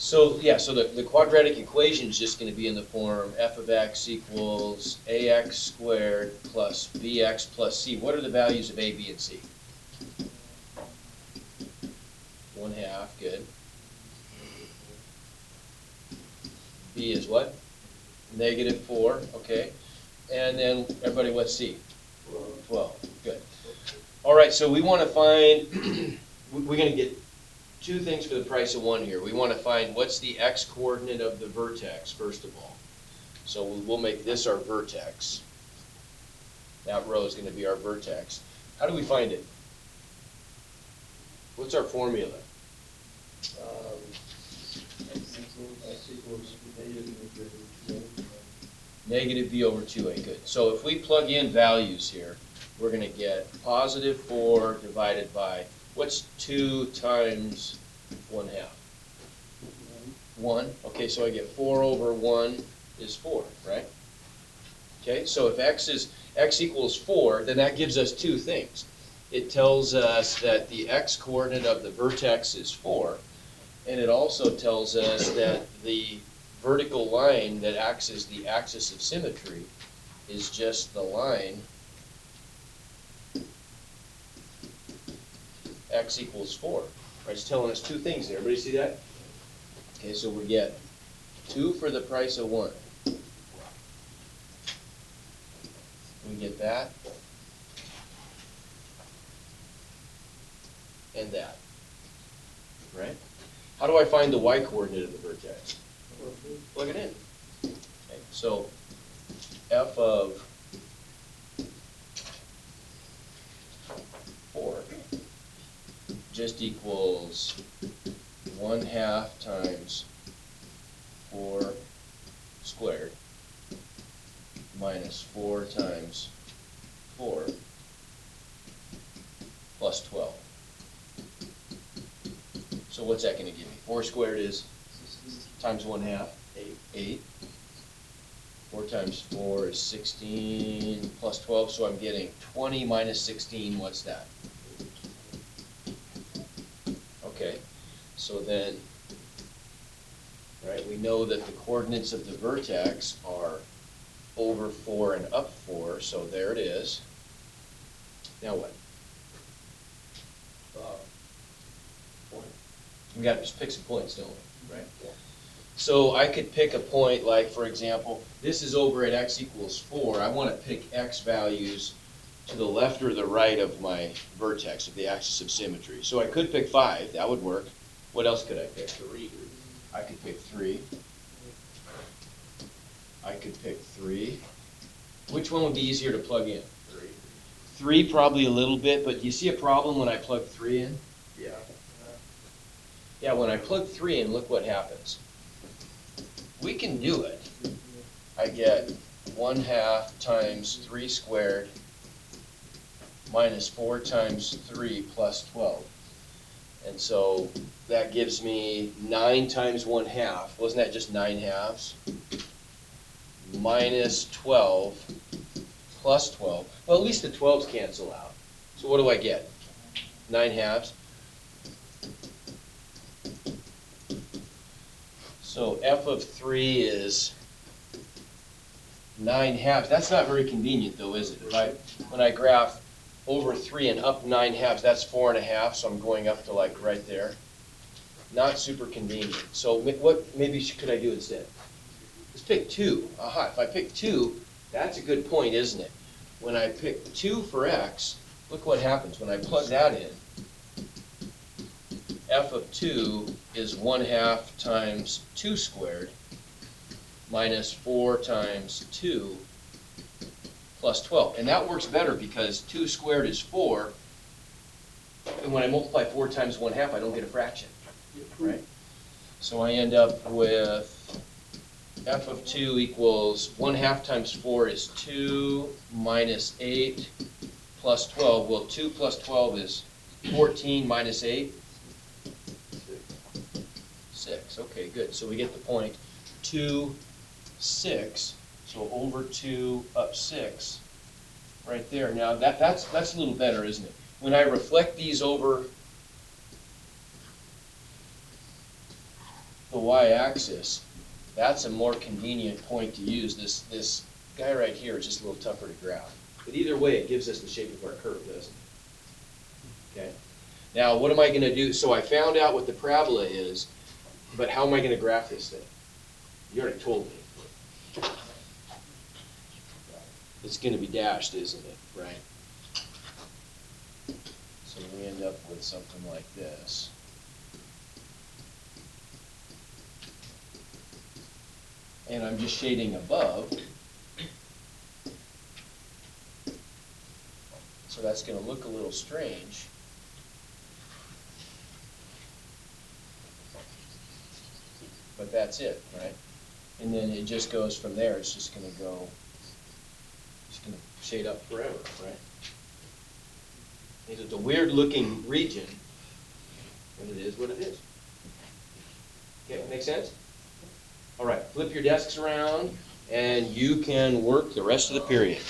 So, yeah, so the quadratic equation is just going to be in the form f of x equals ax squared plus bx plus c. What are the values of a, b, and c? 1/2, good. B is what? -4, okay. And then, everybody, what's c? 12, good. All right, so we want to find, we're going to get two things for the price of one here. We want to find what's the x-coordinate of the vertex, first of all. So we'll make this our vertex. That row is going to be our vertex. How do we find it? What's our formula? X equals Negative b over 2a, good. So if we plug in values here, we're going to get +4 divided by, what's 2 times 1/2? 1. Okay, so I get 4 over 1 is 4, right? Okay, so if x equals 4, then that gives us two things. It tells us that the x-coordinate of the vertex is 4, and it also tells us that the vertical line that acts as the axis of symmetry is just the line x equals 4. Right, it's telling us two things there. Everybody see that? Okay, so we get 2 for the price of 1. We get that and that, right? How do I find the y-coordinate of the vertex? Plug it in. Okay, so f of 4 just equals 1/2 times 4 squared minus 4 times 4 plus 12. So what's that going to give me? 4 squared is times 1/2, 8. 4 times 4 is 16 plus 12, so I'm getting 20 minus 16, what's that? Okay, so then, right, we know that the coordinates of the vertex are over 4 and up 4, so there it is. Now what? We got to just pick some points, don't we? Right? So I could pick a point like, for example, this is over at x equals 4. I want to pick x values to the left or the right of my vertex, of the axis of symmetry. So I could pick 5. That would work. What else could I pick? 3. I could pick 3. I could pick 3. Which one would be easier to plug in? 3. 3 probably a little bit, but do you see a problem when I plug 3 in? Yeah. Yeah, when I plug 3 in, look what happens. We can do it. I get 1/2 times 3 squared minus 4 times 3 plus 12. And so that gives me 9 times 1/2. Wasn't that just 9 halves? Minus 12 plus 12. Well, at least the 12s cancel out. So what do I get? 9 halves. So f of 3 is 9 halves. That's not very convenient though, is it? When I graph over 3 and up 9 halves, that's 4 1/2, so I'm going up to like right there. Not super convenient. So what maybe could I do instead? Let's pick 2. Aha, if I pick 2, that's a good point, isn't it? When I pick 2 for x, look what happens. When I plug that in, f of 2 is 1/2 times 2 squared minus 4 times 2 plus 12. And that works better because 2 squared is 4. And when I multiply 4 times 1/2, I don't get a fraction, right? So I end up with f of 2 equals 1/2 times 4 is 2 minus 8 plus 12. Well, 2 plus 12 is 14 minus 8. 6. Okay, good. So we get the point. 2, 6. So over 2, up 6. Right there. Now that's a little better, isn't it? When I reflect these over the y-axis, that's a more convenient point to use. This guy right here is just a little tougher to graph. But either way, it gives us the shape of our curve, doesn't it? Okay. Now, what am I going to do? So I found out what the parabola is, but how am I going to graph this thing? You already told me. It's going to be dashed, isn't it? Right? So we end up with something like this. And I'm just shading above. So that's going to look a little strange. But that's it, right? And then it just goes from there. It's just going to go, it's going to shade up forever, right? It's a weird looking region, but it is what it is. Okay, make sense? All right, flip your desks around, and you can work the rest of the period.